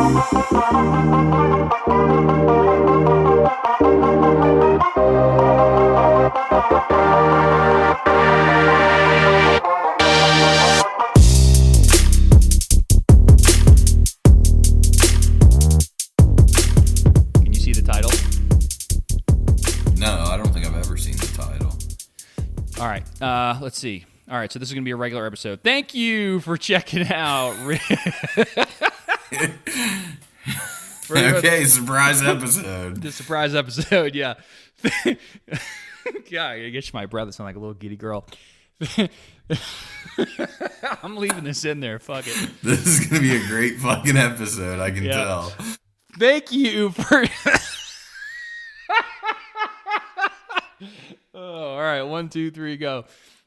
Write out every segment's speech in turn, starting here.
Can you see the title? No, I don't think I've ever seen the title. All right, let's see. All right, so this is going to be a regular episode. Thank you for checking out. Okay, surprise episode. The surprise episode, yeah. God, I get you my breath. I sound like a little giddy girl. I'm leaving this in there. Fuck it. This is going to be a great fucking episode, I can tell. Thank you for... Oh, all right, 1, 2, 3, go.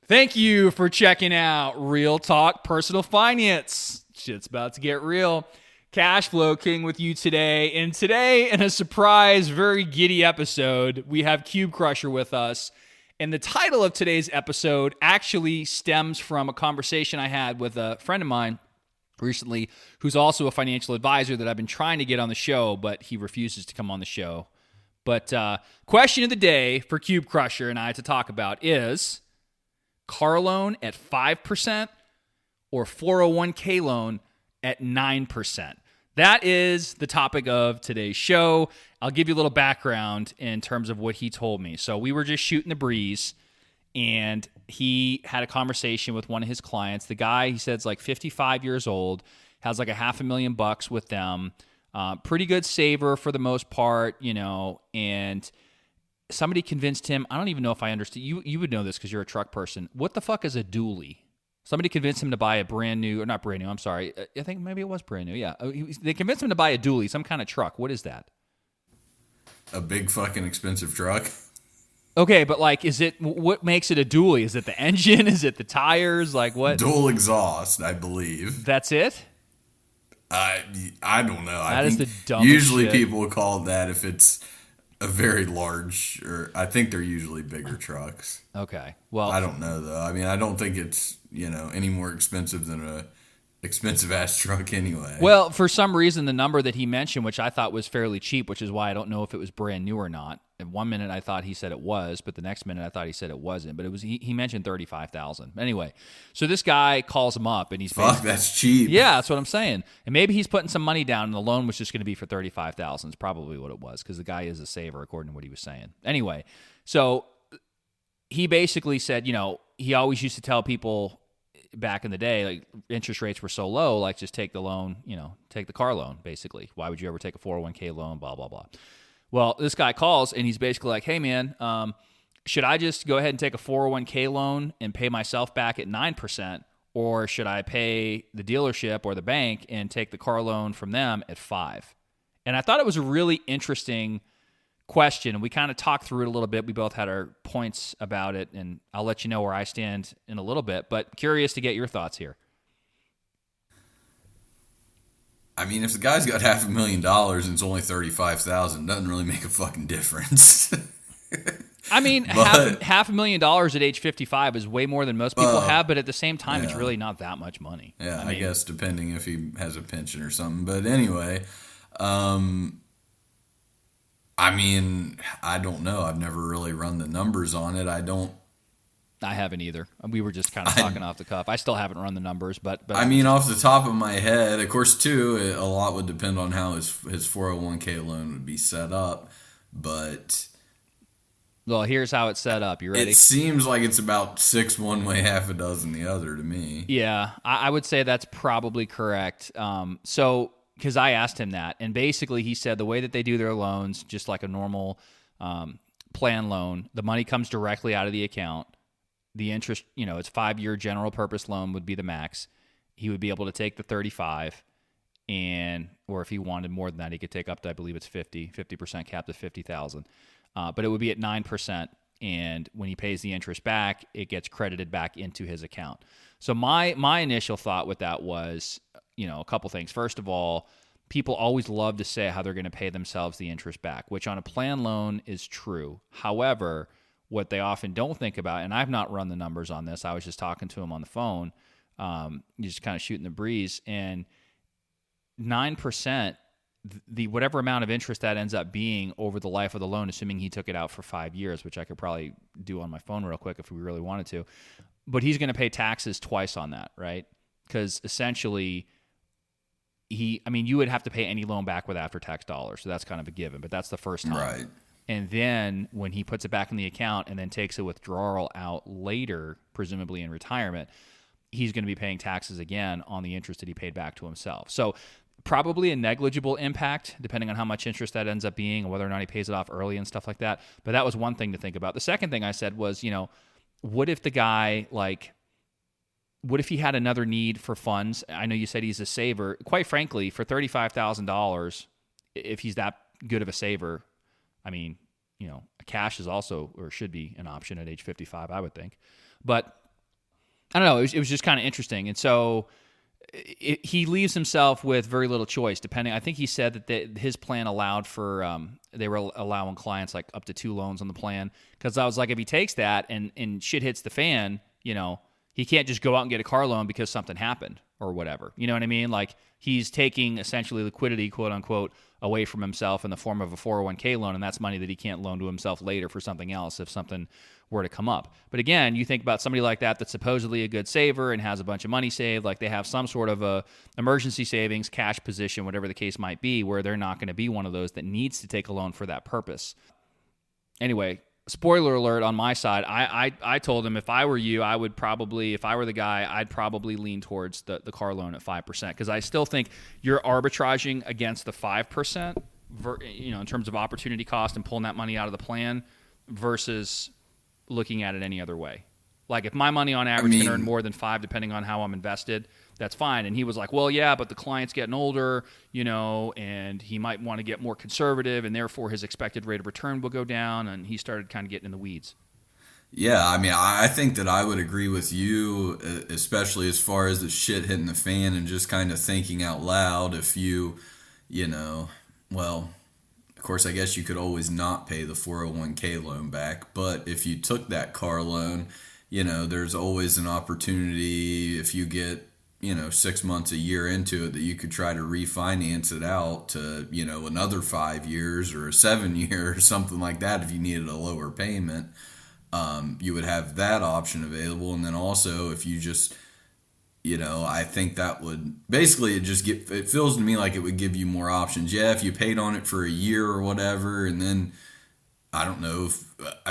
Thank you for checking out Real Talk Personal Finance. Shit's about to get real. Cash Flow King with you today. And today, in a surprise, very giddy episode, we have Cube Crusher with us. And the title of today's episode actually stems from a conversation I had with a friend of mine recently who's also a financial advisor that I've been trying to get on the show, but he refuses to come on the show. But question of the day for Cube Crusher and I to talk about is car loan at 5% or 401k loan at 9%. That is the topic of today's show. I'll give you a little background in terms of what he told me. So we were just shooting the breeze, and he had a conversation with one of his clients. The guy, he said, is like 55 years old, has like $500,000 with them. Pretty good saver for the most part, you know, and somebody convinced him. I don't even know if I understand. You would know this because you're a truck person. What the fuck is a dually? Somebody convinced him to buy a brand new, or not brand new, I'm sorry. I think maybe it was brand new, yeah. They convinced him to buy a dually, some kind of truck. What is that? A big fucking expensive truck. Okay, but like, what makes it a dually? Is it the engine? Is it the tires? Like what? Dual exhaust, I believe. That's it? I don't know. That is the dumbest usually shit. people call it that if it's a very large, or I think they're usually bigger trucks. Okay, well. I don't know though. I mean, I don't think it's, any more expensive than a expensive ass truck anyway. Well, for some reason, the number that he mentioned, which I thought was fairly cheap, which is why I don't know if it was brand new or not. At one minute I thought he said it was, but the next minute I thought he said it wasn't. But it was he mentioned $35,000. Anyway, so this guy calls him up and he's that's cheap. Yeah, that's what I'm saying. And maybe he's putting some money down, and the loan was just going to be for $35,000. Is probably what it was, because the guy is a saver according to what he was saying. Anyway, so he basically said, he always used to tell people back in the day, like, interest rates were so low, like, just take the loan, take the car loan, basically. Why would you ever take a 401k loan, blah, blah, blah. Well, this guy calls, and he's basically like, hey, man, should I just go ahead and take a 401k loan and pay myself back at 9%, or should I pay the dealership or the bank and take the car loan from them at 5%? And I thought it was a really interesting question. We kind of talked through it a little bit. We both had our points about it, and I'll let you know where I stand in a little bit, but curious to get your thoughts here. I mean, if the guy's got $500,000 and it's only $35,000, doesn't really make a fucking difference. I mean, $500,000 at age 55 is way more than most people have, but at the same time, it's really not that much money. Yeah, I guess depending if he has a pension or something. But anyway, I mean, I don't know. I've never really run the numbers on it. I haven't either. We were just kind of talking off the cuff. I still haven't run the numbers, but I mean, off the top of my head, of course, too, a lot would depend on how his 401k loan would be set up. But well, here's how it's set up. You ready? It seems like it's about 6 one way, half a dozen the other to me. Yeah, I would say that's probably correct. Because I asked him that, and basically he said the way that they do their loans, just like a normal plan loan, the money comes directly out of the account. The interest, it's 5-year general purpose loan would be the max. He would be able to take the 35, or if he wanted more than that, he could take up to, I believe it's 50% capped at 50,000. But it would be at 9%, and when he pays the interest back, it gets credited back into his account. So my initial thought with that was, a couple things. First of all, people always love to say how they're going to pay themselves the interest back, which on a plan loan is true. However, what they often don't think about, and I've not run the numbers on this, I was just talking to him on the phone, just kind of shooting the breeze, and 9% the whatever amount of interest that ends up being over the life of the loan, assuming he took it out for 5 years, which I could probably do on my phone real quick if we really wanted to. But he's going to pay taxes twice on that, right? Because essentially, you would have to pay any loan back with after-tax dollars, so that's kind of a given. But that's the first time, Right. And then when he puts it back in the account and then takes a withdrawal out later, presumably in retirement, he's going to be paying taxes again on the interest that he paid back to himself. So probably a negligible impact, depending on how much interest that ends up being and whether or not he pays it off early and stuff like that. But that was one thing to think about. The second thing I said was, what if the guy, what if he had another need for funds? I know you said he's a saver. Quite frankly, for $35,000, if he's that good of a saver, cash is also, or should be, an option at age 55, I would think. But I don't know. It was just kind of interesting. And so he leaves himself with very little choice, depending. I think he said that his plan allowed for, they were allowing clients like up to 2 loans on the plan. Because I was like, if he takes that and shit hits the fan, he can't just go out and get a car loan because something happened or whatever. You know what I mean? Like, he's taking essentially liquidity, quote unquote, away from himself in the form of a 401k loan, and that's money that he can't loan to himself later for something else if something were to come up. But again, you think about somebody like that that's supposedly a good saver and has a bunch of money saved, like they have some sort of a emergency savings, cash position, whatever the case might be, where they're not going to be one of those that needs to take a loan for that purpose. Anyway, spoiler alert on my side, I told him if I were you, I would probably, if I were the guy, I'd probably lean towards the car loan at 5%, because I still think you're arbitraging against the 5%, in terms of opportunity cost and pulling that money out of the plan versus looking at it any other way. Like, if my money on average can earn more than 5, depending on how I'm invested, that's fine. And he was like, well, yeah, but the client's getting older, and he might want to get more conservative, and therefore his expected rate of return will go down. And he started kind of getting in the weeds. Yeah, I think that I would agree with you, especially as far as the shit hitting the fan and just kind of thinking out loud. If you, well, of course, I guess you could always not pay the 401k loan back. But if you took that car loan, there's always an opportunity if you get, 6 months, a year into it, that you could try to refinance it out to, another 5 years or 7 years or something like that if you needed a lower payment. You would have that option available. And then also if you just, I think that would basically it feels to me like it would give you more options. Yeah, if you paid on it for a year or whatever, and then I don't know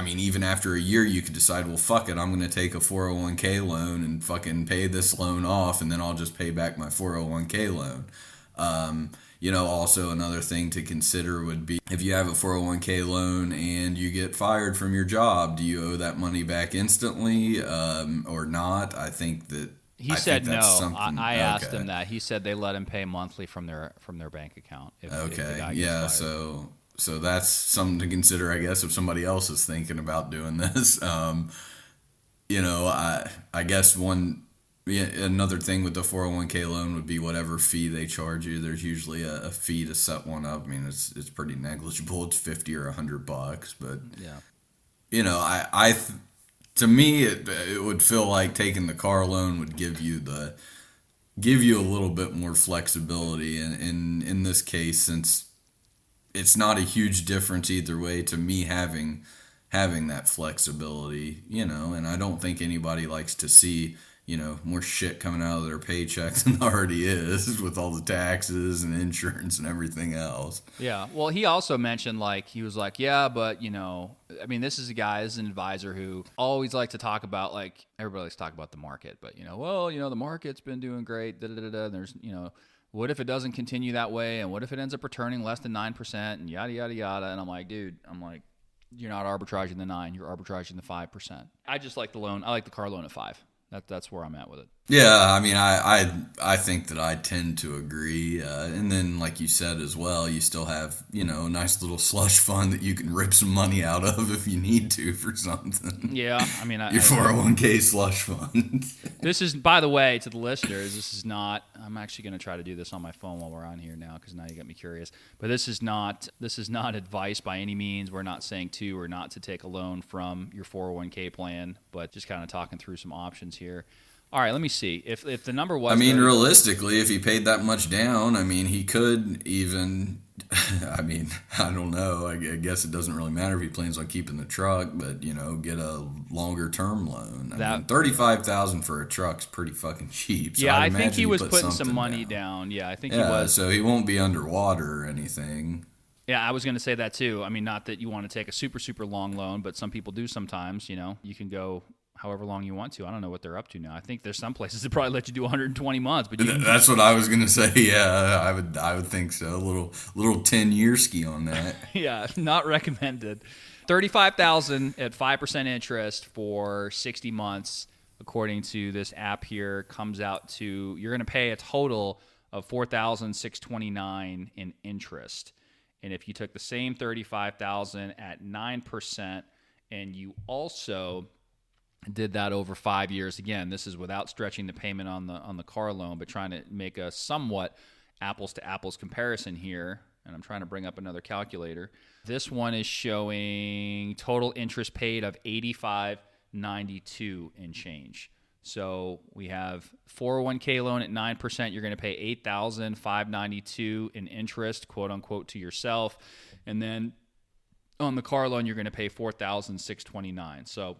even after a year you could decide, well, fuck it, I'm going to take a 401k loan and fucking pay this loan off, and then I'll just pay back my 401k loan. Also another thing to consider would be if you have a 401k loan and you get fired from your job, do you owe that money back instantly or not? I think that he said no. I asked him that. He said they let him pay monthly from their bank account. If the guy gets fired. So that's something to consider, I guess, if somebody else is thinking about doing this. I guess another thing with the 401k loan would be whatever fee they charge you. There's usually a fee to set one up. It's pretty negligible. It's $50 or $100, but yeah. To me, it would feel like taking the car loan would give you a little bit more flexibility. And in this case, since it's not a huge difference either way, to me having that flexibility, and I don't think anybody likes to see, more shit coming out of their paycheck than already is with all the taxes and insurance and everything else. Yeah. Well, he also mentioned, he was like, yeah, but, this is an advisor who always likes to talk about, everybody likes to talk about the market, but, the market's been doing great, and there's, what if it doesn't continue that way? And what if it ends up returning less than 9% and yada, yada, yada? And I'm like, dude, you're not arbitraging the 9, you're arbitraging the 5%. I just like the loan. I like the car loan at 5. That's where I'm at with it. Yeah, I think that I tend to agree. And then, like you said as well, you still have, a nice little slush fund that you can rip some money out of if you need to for something. Yeah, your 401k slush fund. This is, by the way, to the listeners, this is not, I'm actually going to try to do this on my phone while we're on here now, because now you got me curious. But this is not advice by any means. We're not saying to or not to take a loan from your 401k plan, but just kind of talking through some options here. All right, let me see. If the number was, I mean, realistically, if he paid that much down, I mean, he could even. I mean, I don't know. I guess it doesn't really matter if he plans on keeping the truck, but get a longer term loan. I mean, $35,000 for a truck's pretty fucking cheap. So yeah, I think he was putting some something money down. Yeah, I think he Yeah, was. so he won't be underwater or anything. Yeah, I was going to say that too. I mean, not that you want to take a super, super long loan, but some people do sometimes. You can go however long you want to. I don't know what they're up to now. I think there's some places that probably let you do 120 months, but That's what I was gonna say. Yeah, I would think so. A little 10-year ski on that. Yeah, not recommended. $35,000 at 5% interest for 60 months, according to this app here, comes out to you're going to pay a total of $4,629 in interest. And if you took the same $35,000 at 9%, and you also did that over 5 years. Again, this is without stretching the payment on the car loan, but trying to make a somewhat apples to apples comparison here. And I'm trying to bring up another calculator. This one is showing total interest paid of $85.92 and change. So we have 401k loan at 9%. You're going to pay $8,592 in interest, quote unquote, to yourself, and then on the car loan you're going to pay $4,629. So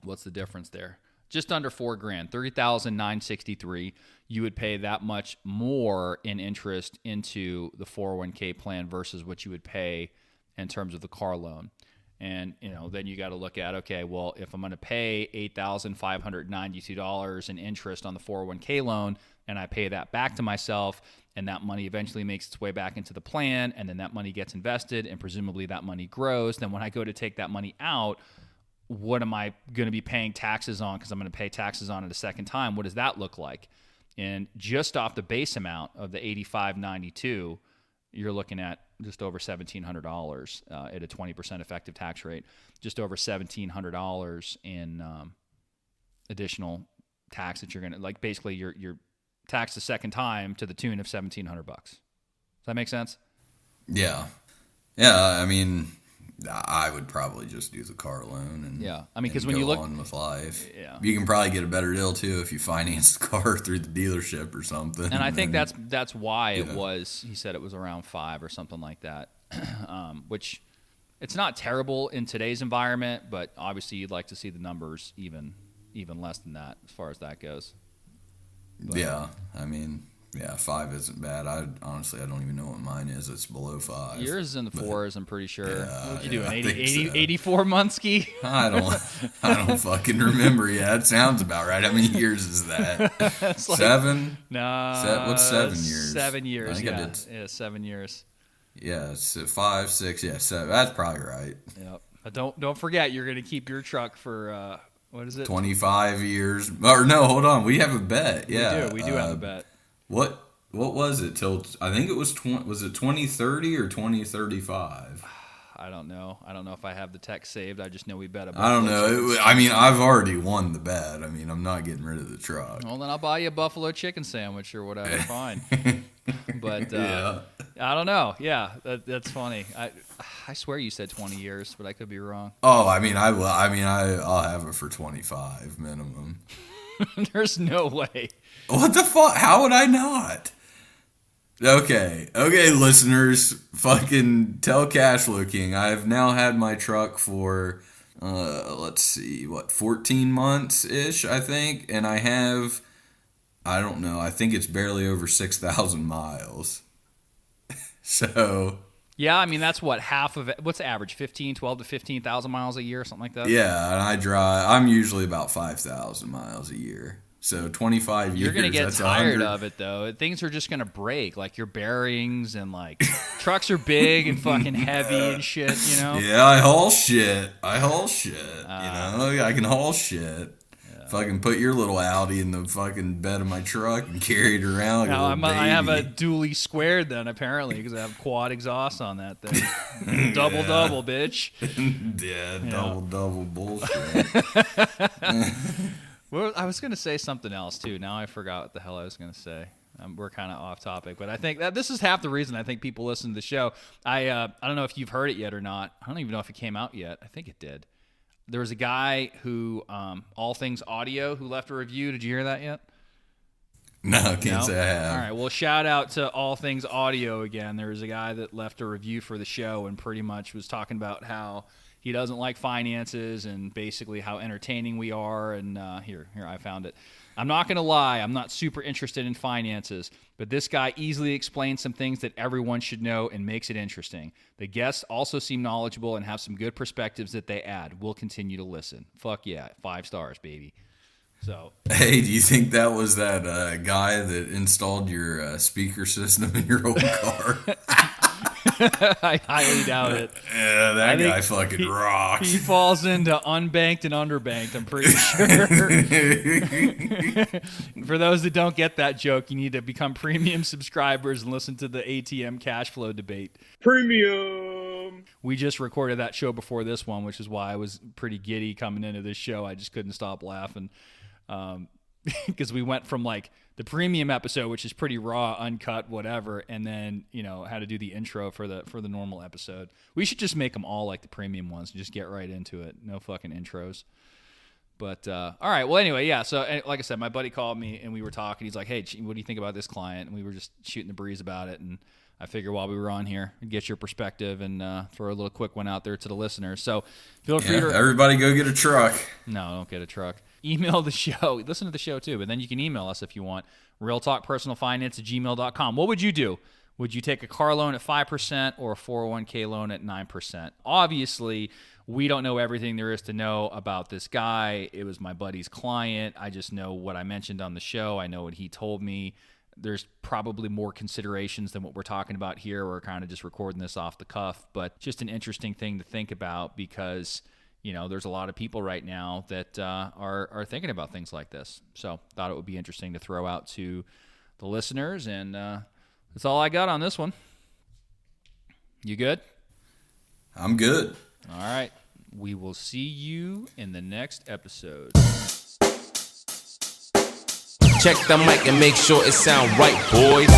what's the difference there? Just under $4,000, $30,963. You would pay that much more in interest into the 401k plan versus what you would pay in terms of the car loan. And then you got to look at, okay, well, if I'm going to pay $8,592 in interest on the 401k loan, and I pay that back to myself, and that money eventually makes its way back into the plan, and then that money gets invested, and presumably that money grows. Then when I go to take that money out, what am I going to be paying taxes on? Because I'm going to pay taxes on it a second time. What does that look like? And just off the base amount of the $85.92, you're looking at just over $1,700 at a 20% effective tax rate. Just over $1,700 in additional tax that you're going to, like, basically you're taxed the second time to the tune of $1,700. Does that make sense? Yeah. I mean, I would probably just do the car loan and because when you look on with life, you can probably get a better deal too if you finance the car through the dealership or something. And I think that's why it was. He said it was around 5 or something like that, which it's not terrible in today's environment, but obviously you'd like to see the numbers even less than that as far as that goes. But, I mean. Yeah, 5 isn't bad. I don't even know what mine is. It's below 5. Yours is in the 4s, I'm pretty sure. Yeah, What'd you do, an 84 84-month ski? I don't fucking remember. Yeah, it sounds about right. How many years is that? It's like, 7? No. What's 7 years? 7 years. I think I did. Yeah, 7 years. Yeah, it's 5, 6. Yeah, 7. That's probably right. Yep. But don't forget, you're going to keep your truck for what is it? 25 years. Or no, hold on. We have a bet. Yeah, we do have a bet. What was it till? I think it was was it 2030 or 2035? I don't know. I don't know if I have the text saved. I just know we bet about. I don't know. I mean, I've already won the bet. I mean, I'm not getting rid of the truck. Well, then I'll buy you a buffalo chicken sandwich or whatever. Fine. But I don't know. Yeah, that's funny. I swear you said 20 years, but I could be wrong. Oh, I mean, I will. I mean, I'll have it for 25 minimum. There's no way. What the fuck? How would I not? Okay, listeners, fucking tell Cashflow King I've now had my truck for, let's see, 14 months-ish, I think, and I don't know, I think it's barely over 6,000 miles. So... Yeah, I mean, that's what, half of it, what's the average, 12 to 15,000 miles a year, or something like that? Yeah, and I'm usually about 5,000 miles a year. So 25 years. You're going to get that's tired 100. of it, though. Things are just going to break, like your bearings and, like, trucks are big and fucking heavy and shit, you know? Yeah, I haul shit. I can haul shit. Yeah. Fucking put your little Audi in the fucking bed of my truck and carry it around. Now, I have a dually squared then, apparently, because I have quad exhaust on that thing. Double, bitch. Double bullshit. Well, I was going to say something else, too. Now I forgot what the hell I was going to say. We're kind of off topic, but I think that this is half the reason I think people listen to the show. I don't know if you've heard it yet or not. I don't even know if it came out yet. I think it did. there was a guy who, All Things Audio, who left a review. Did you hear that yet? No, can't say I have. All right, well, shout out to All Things Audio again. There was a guy that left a review for the show and pretty much was talking about how he doesn't like finances and basically how entertaining we are. And here, I found it. I'm not going to lie, I'm not super interested in finances, but this guy easily explains some things that everyone should know and makes it interesting. The guests also seem knowledgeable and have some good perspectives that they add. We'll continue to listen. Fuck yeah, 5 stars, baby. So, hey, do you think that was that guy that installed your speaker system in your old car? I highly doubt it. Yeah, that guy fucking rocks. He falls into unbanked and underbanked, I'm pretty sure. For those that don't get that joke, you need to become premium subscribers and listen to the ATM cash flow debate. Premium! We just recorded that show before this one, which is why I was pretty giddy coming into this show. I just couldn't stop laughing. Because we went from like the premium episode, which is pretty raw, uncut, whatever, and then had to do the intro for the normal episode. We should just make them all like the premium ones and just get right into it. No fucking intros. But all right, well anyway, yeah. So like I said, my buddy called me and we were talking. He's like, "Hey, what do you think about this client?" And we were just shooting the breeze about it. And I figured while we were on here, I'd get your perspective and throw a little quick one out there to the listeners. So feel free to everybody go get a truck. No, don't get a truck. Email the show. Listen to the show too, but then you can email us if you want. realtalkpersonalfinance@gmail.com. What would you do? Would you take a car loan at 5% or a 401k loan at 9%? Obviously, we don't know everything there is to know about this guy. It was my buddy's client. I just know what I mentioned on the show. I know what he told me. There's probably more considerations than what we're talking about here. We're kind of just recording this off the cuff, but just an interesting thing to think about because there's a lot of people right now that are thinking about things like this. So thought it would be interesting to throw out to the listeners, and that's all I got on this one. You good? I'm good. All right. We will see you in the next episode. Check the mic and make sure it sound right, boys.